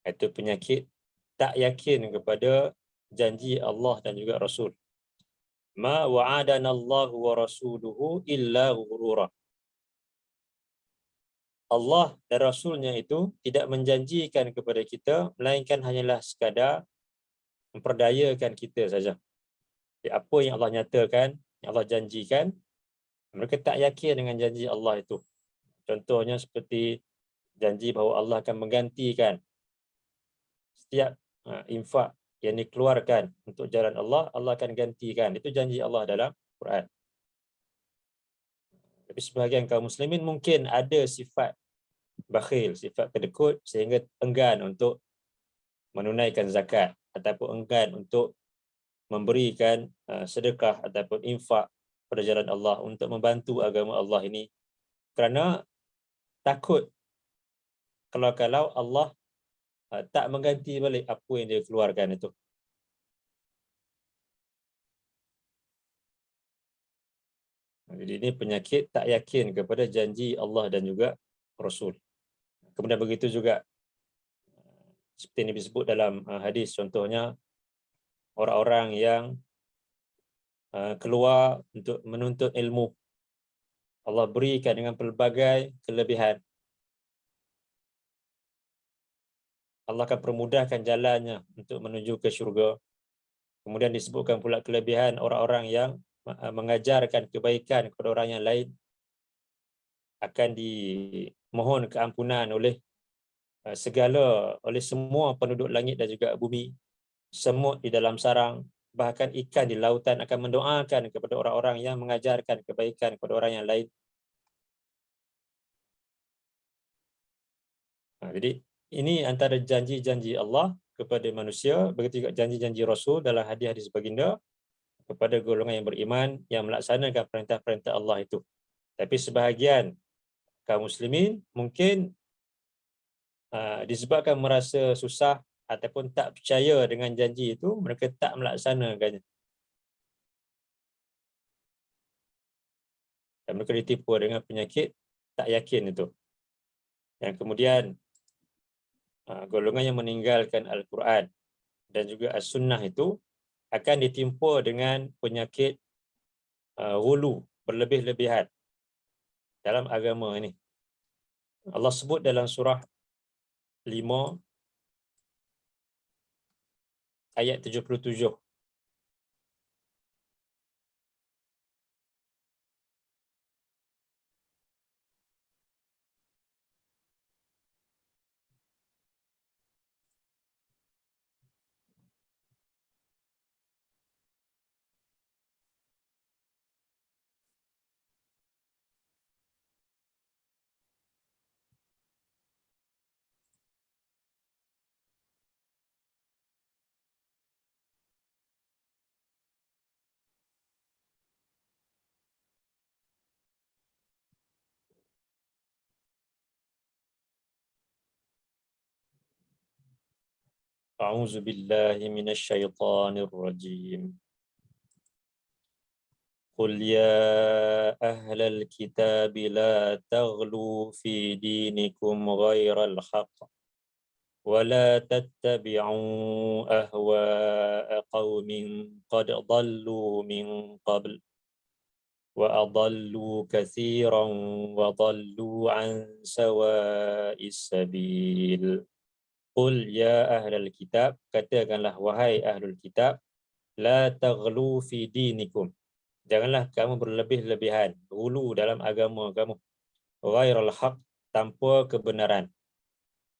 Itu penyakit tak yakin kepada janji Allah dan juga Rasul. Ma wa'adana Allah wa rasuluhu illa ghurura. Allah dan Rasulnya itu tidak menjanjikan kepada kita melainkan hanyalah sekadar memperdayakan kita saja. Jadi, apa yang Allah nyatakan, yang Allah janjikan, mereka tak yakin dengan janji Allah itu. Contohnya seperti janji bahawa Allah akan menggantikan setiap infak yang dikeluarkan untuk jalan Allah, Allah akan gantikan. Itu janji Allah dalam Quran. Tapi sebahagian kaum muslimin mungkin ada sifat bakhil, sifat kedekut sehingga enggan untuk menunaikan zakat ataupun enggan untuk memberikan sedekah ataupun infak pada jalan Allah untuk membantu agama Allah ini, kerana takut kalau Allah tak mengganti balik apa yang dia keluarkan itu. Jadi ini penyakit tak yakin kepada janji Allah dan juga Rasul. Kemudian begitu juga seperti yang disebut dalam hadis, contohnya orang-orang yang keluar untuk menuntut ilmu, Allah berikan dengan pelbagai kelebihan. Allah akan permudahkan jalannya untuk menuju ke syurga. Kemudian disebutkan pula kelebihan orang-orang yang mengajarkan kebaikan kepada orang yang lain akan dimohon keampunan oleh oleh semua penduduk langit dan juga bumi. Semut di dalam sarang, bahkan ikan di lautan akan mendoakan kepada orang-orang yang mengajarkan kebaikan kepada orang yang lain. Jadi ini antara janji-janji Allah kepada manusia, begitu juga janji-janji Rasul dalam hadis-hadis baginda kepada golongan yang beriman yang melaksanakan perintah-perintah Allah itu. Tapi sebahagian kaum muslimin mungkin disebabkan merasa susah ataupun tak percaya dengan janji itu, mereka tak melaksanakannya. Dan mereka ditipu dengan penyakit tak yakin itu. Yang kemudian golongan yang meninggalkan Al-Quran dan juga As-Sunnah itu akan ditimpa dengan penyakit ghulu, berlebih-lebihan dalam agama ini. Allah sebut dalam surah 5 ayat 77. أعوذ بالله من الشيطان الرجيم قل يا أهل الكتاب لا تغلوا في دينكم غير الحق ولا تتبعوا أهواء قوم قد ضلوا من قبل وأضلوا كثيرا وضلوا عن سواء السبيل قل يا أهل الكتاب katakanlah wahai ahlul kitab la taghlu fi dinikum janganlah kamu berlebih-lebihan hulu dalam agama kamu ghairal haq tanpa kebenaran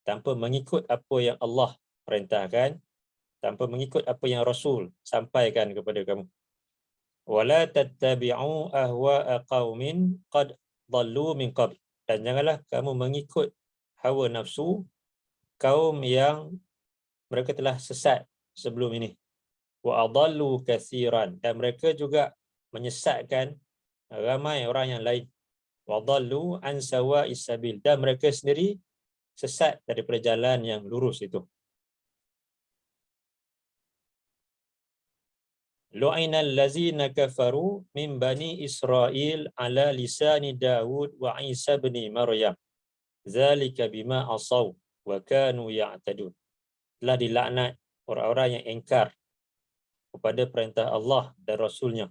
tanpa mengikut apa yang Allah perintahkan tanpa mengikut apa yang Rasul sampaikan kepada kamu wala tattabi'u ahwa'a qaumin qad dhallu min qabl dan janganlah kamu mengikut hawa nafsu kaum yang mereka telah sesat sebelum ini wa adallu katsiran dan mereka juga menyesatkan ramai orang yang lain wa dallu an sawa'is sabil dan mereka sendiri sesat daripada jalan yang lurus itu. Lu'inal ladzina kafaru min bani Israil ala lisani Daud wa Isa bin Maryam. Zalika bima asaw wa kanu ya'tadun. Telah dilaknat orang-orang yang ingkar kepada perintah Allah dan Rasulnya.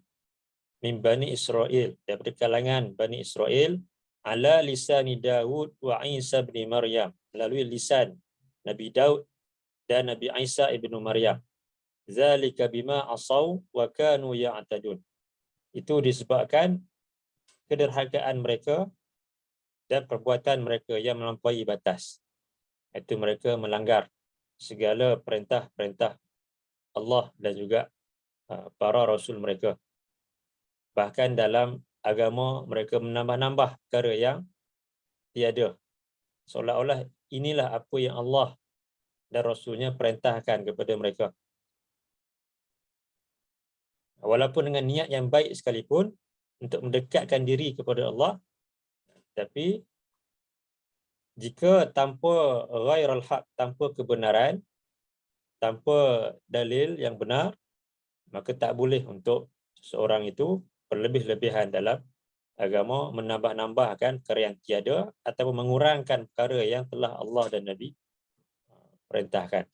Min bani Israil, daripada kalangan Bani Israel, ala lisani Daud wa Isa bin Maryam, melalui lisan Nabi Daud dan Nabi Isa ibnu Maryam. Zalika bima asaw wa kanu ya'tadun. Itu disebabkan kederhakaan mereka dan perbuatan mereka yang melampaui batas. Itu mereka melanggar segala perintah-perintah Allah dan juga para rasul mereka. Bahkan dalam agama mereka menambah-nambah perkara yang tiada. Seolah-olah inilah apa yang Allah dan Rasulnya perintahkan kepada mereka. Walaupun dengan niat yang baik sekalipun untuk mendekatkan diri kepada Allah, tapi jika tanpa ghairal haq, tanpa kebenaran, tanpa dalil yang benar, maka tak boleh untuk seorang itu berlebih-lebihan dalam agama, menambah-nambahkan perkara yang tiada ataupun mengurangkan perkara yang telah Allah dan Nabi perintahkan.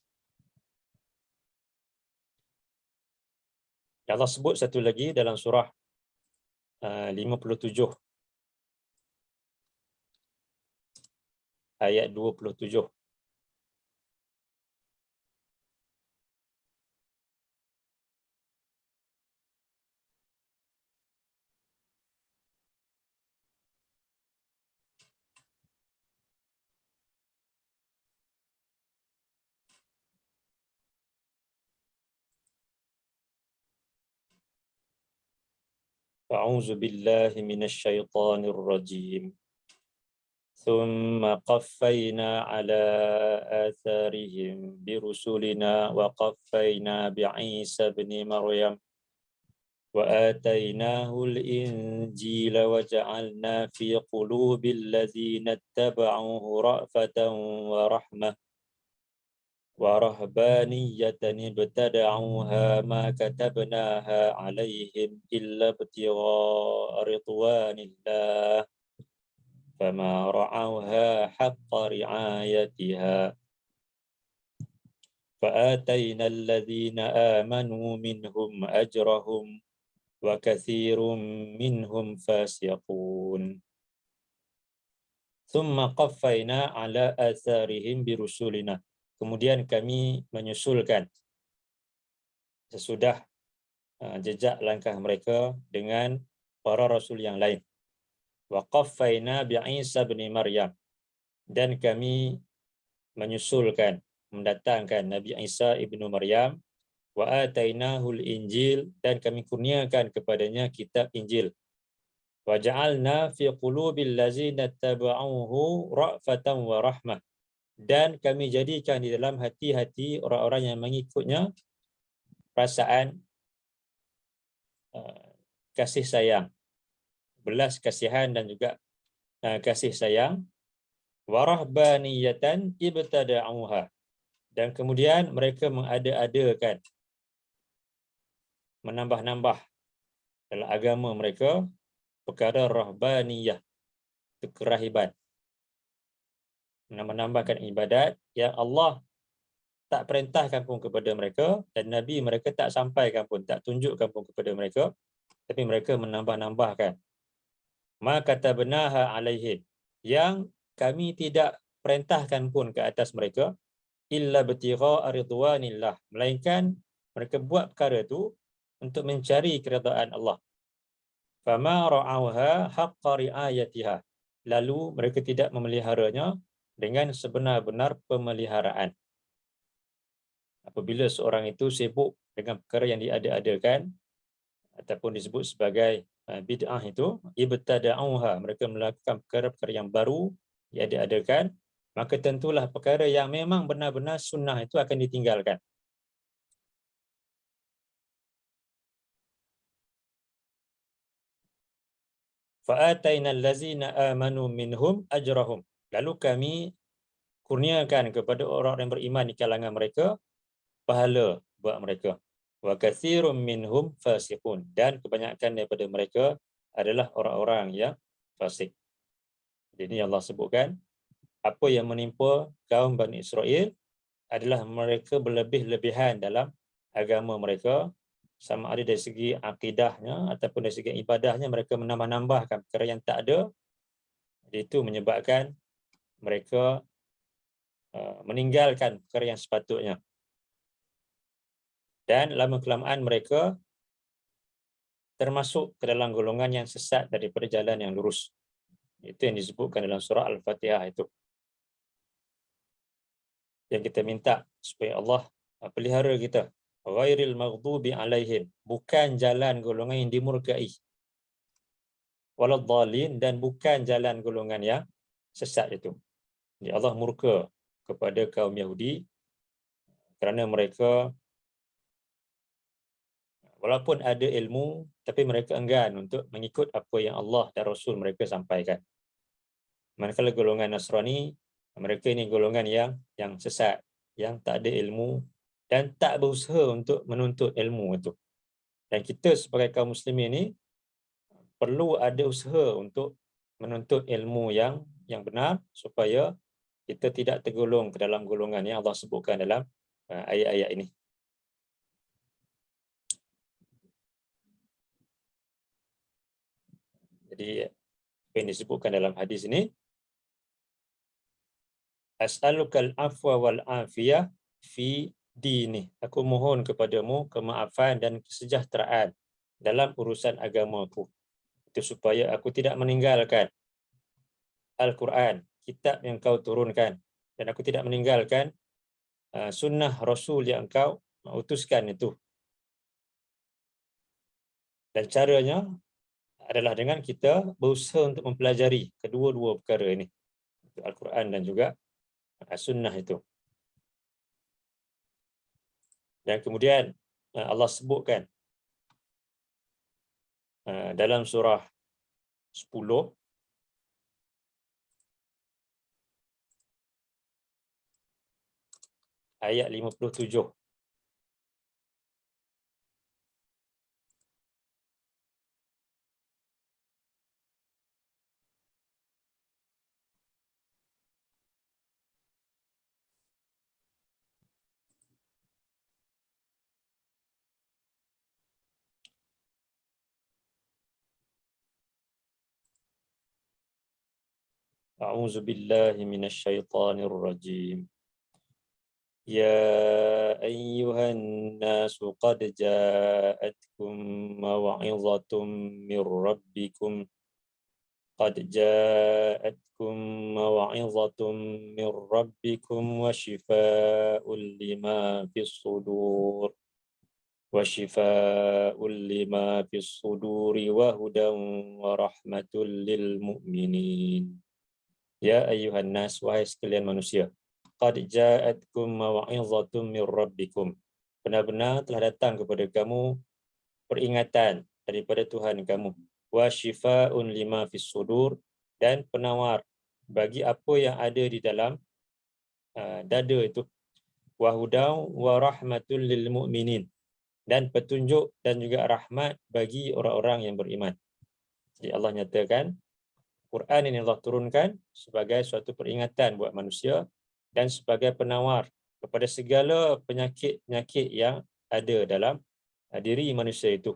Allah sebut satu lagi dalam surah 57 ayat 27. A'udzu billahi minasyaitonir rajim. ثم قفينا على آثارهم برسلنا وقفينا بعيسى بن مريم وآتيناه الإنجيل وجعلنا في قلوب الذين اتبعوه رأفة ورحمة ورهبانية ابتدعوها ما كتبناها عليهم إلا ابتغاء رضوان الله فما رعوها حق رعايتها فآتينا الذين آمنوا منهم أجرهم وكثير منهم فاسقون ثم قفينا على آثارهم برسلنا. Kemudian kami menyusulkan sesudah jejak langkah mereka dengan para rasul yang lain. Wa qaffayna bi Isa bin Maryam, dan kami menyusulkan, mendatangkan Nabi Isa ibnu Maryam. Wa atainahul Injil, dan kami kurniakan kepadanya kitab Injil. Wa ja'alna fi qulubil ladzina tabauhu ra'fatan wa rahmah, dan kami jadikan di dalam hati-hati orang-orang yang mengikutnya perasaan kasih sayang, belas kasihan dan juga kasih sayang. Warahbaniyatan ibtada'uha, Dan kemudian mereka mengada-adakan, menambah-nambah dalam agama mereka perkara rahbaniyah, itu kerahiban. Menambah-nambahkan ibadat yang Allah tak perintahkan pun kepada mereka dan Nabi mereka tak sampaikan pun, tak tunjukkan pun kepada mereka, tapi mereka menambah-nambahkan. Ma katabnaha alaihim, yang kami tidak perintahkan pun ke atas mereka, illa btigha'a ridwanillah, melainkan mereka buat perkara itu untuk mencari keridaan Allah. Fama ra'auha haqqa ri'ayatiha, lalu mereka tidak memeliharanya dengan sebenar-benar pemeliharaan. Apabila seorang itu sibuk dengan perkara yang diada-adakan ataupun disebut sebagai bid'ah, itu ibtada'uha, mereka melakukan perkara-perkara yang baru diada-adakan, maka tentulah perkara yang memang benar-benar sunnah itu akan ditinggalkan. Fa'ataina allazina amanu minhum ajrahum, lalu kami kurniakan kepada orang yang beriman di kalangan mereka pahala buat mereka. Wa katsirum minhum fasiqun, dan kebanyakan daripada mereka adalah orang-orang yang fasik. Jadi Allah sebutkan apa yang menimpa kaum Bani Israel adalah mereka berlebih-lebihan dalam agama mereka, sama ada dari segi akidahnya ataupun dari segi ibadahnya, mereka menambah-nambahkan perkara yang tak ada. Itu menyebabkan mereka meninggalkan perkara yang sepatutnya. Dan lama-kelamaan mereka termasuk ke dalam golongan yang sesat daripada jalan yang lurus. Itu yang disebutkan dalam surah Al-Fatihah itu. Yang kita minta supaya Allah pelihara kita. Ghairil maghdubi alaihim, bukan jalan golongan yang dimurkai. Waladhdallin, dan bukan jalan golongan yang sesat itu. Jadi Allah murka kepada kaum Yahudi kerana mereka walaupun ada ilmu, tapi mereka enggan untuk mengikut apa yang Allah dan Rasul mereka sampaikan. Manakala golongan Nasrani, mereka ini golongan yang sesat, yang tak ada ilmu dan tak berusaha untuk menuntut ilmu itu. Dan kita sebagai kaum muslimin ini perlu ada usaha untuk menuntut ilmu yang benar supaya kita tidak tergolong ke dalam golongan yang Allah sebutkan dalam ayat-ayat ini. Jadi apa yang disebutkan dalam hadis ini, as'alukal afwa wal afiyah fi dini, aku mohon kepadamu kemaafan dan kesejahteraan dalam urusan agamaku, itu supaya aku tidak meninggalkan Al-Quran, kitab yang kau turunkan, dan aku tidak meninggalkan sunnah Rasul yang kau utuskan itu. Dan caranya adalah dengan kita berusaha untuk mempelajari kedua-dua perkara ini, Al-Quran dan juga sunnah itu. Dan kemudian Allah sebutkan dalam surah 10 ayat 57. A'udzu billahi minasyaitonir rajim. Ya ayyuhan nasu qad ja'atkum maw'izatun mir rabbikum qad ja'atkum maw'izatun mir rabbikum wa shifaa'un lima fis sudur wa shifaa'un lima fis suduri wa hudan wa rahmatul lil mu'minin. Ya ayyuhan nas, wahai sekalian manusia, qad ja'atkum maw'izatun mir rabbikum, benar-benar telah datang kepada kamu peringatan daripada Tuhan kamu, wa shifaa'un lima fis sudur, dan penawar bagi apa yang ada di dalam dada itu, wa hudan wa rahmatul lil mu'minin, dan petunjuk dan juga rahmat bagi orang-orang yang beriman. Jadi Allah nyatakan Quran ini Allah turunkan sebagai suatu peringatan buat manusia dan sebagai penawar kepada segala penyakit-penyakit yang ada dalam diri manusia itu.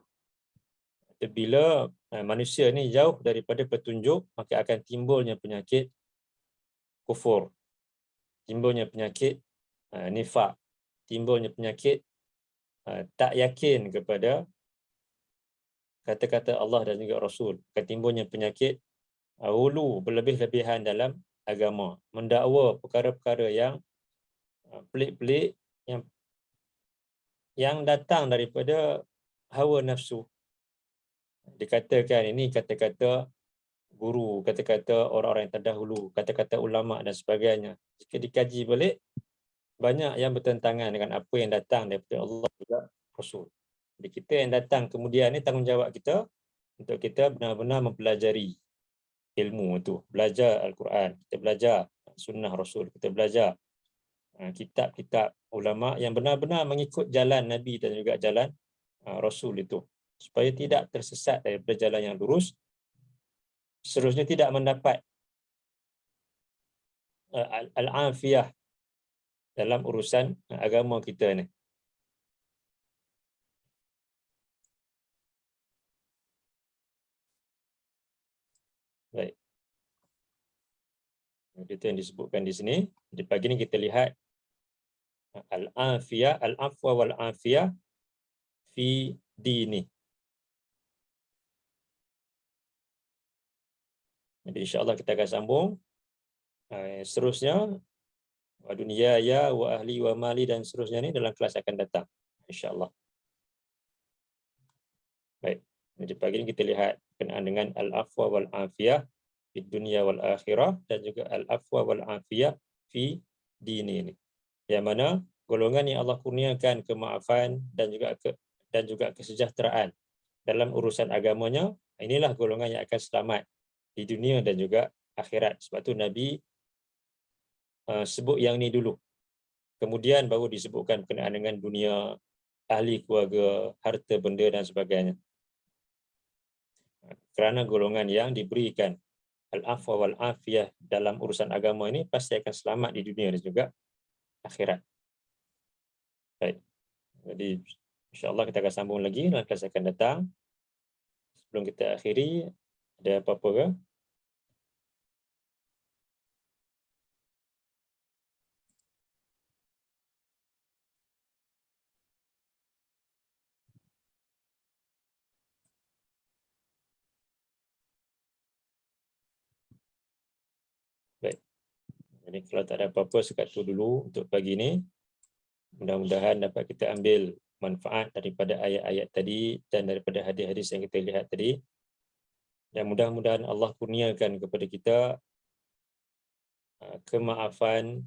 Bila manusia ni jauh daripada petunjuk, maka akan timbulnya penyakit kufur, timbulnya penyakit nifak, timbulnya penyakit tak yakin kepada kata-kata Allah dan juga Rasul, akan timbulnya penyakit hulu, berlebih-lebihan dalam agama, mendakwa perkara-perkara yang pelik-pelik yang datang daripada hawa nafsu. Dikatakan ini kata-kata guru, kata-kata orang-orang yang terdahulu, kata-kata ulama dan sebagainya. Jika dikaji balik, banyak yang bertentangan dengan apa yang datang daripada Allah juga Rasul. Jadi kita yang datang kemudian ni, tanggungjawab kita untuk kita benar-benar mempelajari ilmu itu, belajar Al-Quran, kita belajar sunnah Rasul, kita belajar kitab-kitab ulama yang benar-benar mengikut jalan Nabi dan juga jalan Rasul itu, supaya tidak tersesat daripada jalan yang lurus, seterusnya tidak mendapat al-afiyah dalam urusan agama kita ni. Baik. Itu yang disebutkan di sini. Di pagi ni kita lihat al-afiyah, al-afwa wal-afiyah fi dini. Jadi insya-Allah kita akan sambung seterusnya, wa dunia ya wa ahli wa mali dan seterusnya ni dalam kelas akan datang insya-Allah. Baik. Jadi pagi ini kita lihat berkenaan dengan al-afwa wal afiyah di dunia wal akhirah dan juga al-afwa wal afiyah fi dini ini. Yang mana golongan yang Allah kurniakan kemaafan dan juga kesejahteraan dalam urusan agamanya, inilah golongan yang akan selamat di dunia dan juga akhirat. Sebab tu Nabi sebut yang ni dulu. Kemudian baru disebutkan berkenaan dengan dunia, ahli keluarga, harta benda dan sebagainya. Kerana golongan yang diberikan al-afwa wal afiyah dalam urusan agama ini pasti akan selamat di dunia dan juga akhirat. Baik. Jadi insya-Allah kita akan sambung lagi dalam kelas akan datang. Sebelum kita akhiri, ada apa-apa ke? Baik. Jadi kalau tak ada apa-apa, sekat tu dulu untuk pagi ini. Mudah-mudahan dapat kita ambil manfaat daripada ayat-ayat tadi dan daripada hadis-hadis yang kita lihat tadi. Dan mudah-mudahan Allah kurniakan kepada kita kemaafan,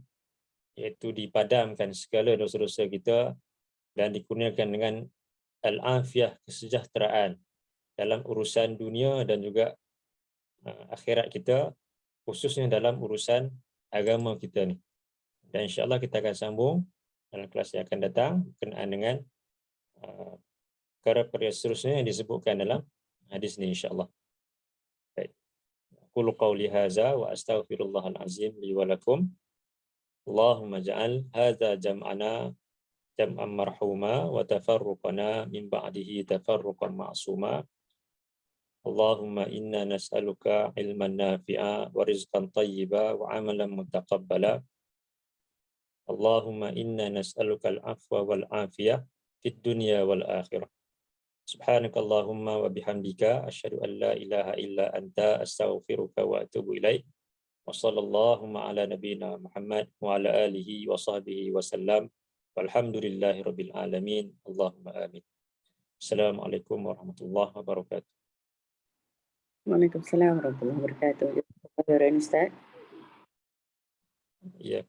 iaitu dipadamkan segala dosa-dosa kita dan dikurniakan dengan al-afiyah, kesejahteraan dalam urusan dunia dan juga akhirat kita, khususnya dalam urusan agama kita ni. Dan insya-Allah kita akan sambung dalam kelas yang akan datang berkenaan dengan perkara-perkara seterusnya yang disebutkan dalam hadis ni insya-Allah. Baik. Qul qawli hadza wa astaghfirullahal azim li wa lakum. Allahumma ja'al hadza jam'ana jam'an marhuma wa tafarruqana min ba'dihi tafarruqan ma'suma. Allahumma inna nas'aluka ilman nafi'a wa rizqan tayyiba wa amalan mutaqabbala. Allahumma inna nas'aluka al-afwa wal afiyah fid dunya wal akhirah. Subhanakallahumma wa bihamdika asyhadu an la ilaha illa anta astaghfiruka wa atubu ilaik. Wa sallallahu ala nabiyyina Muhammad wa ala alihi wa sahbihi wa sallam. Walhamdulillahi rabbil alamin. Allahumma amin. Assalamualaikum warahmatullahi wabarakatuh. Waalaikumsalam warahmatullahi wabarakatuh. Jazakallahu khairan Ustaz. Ya.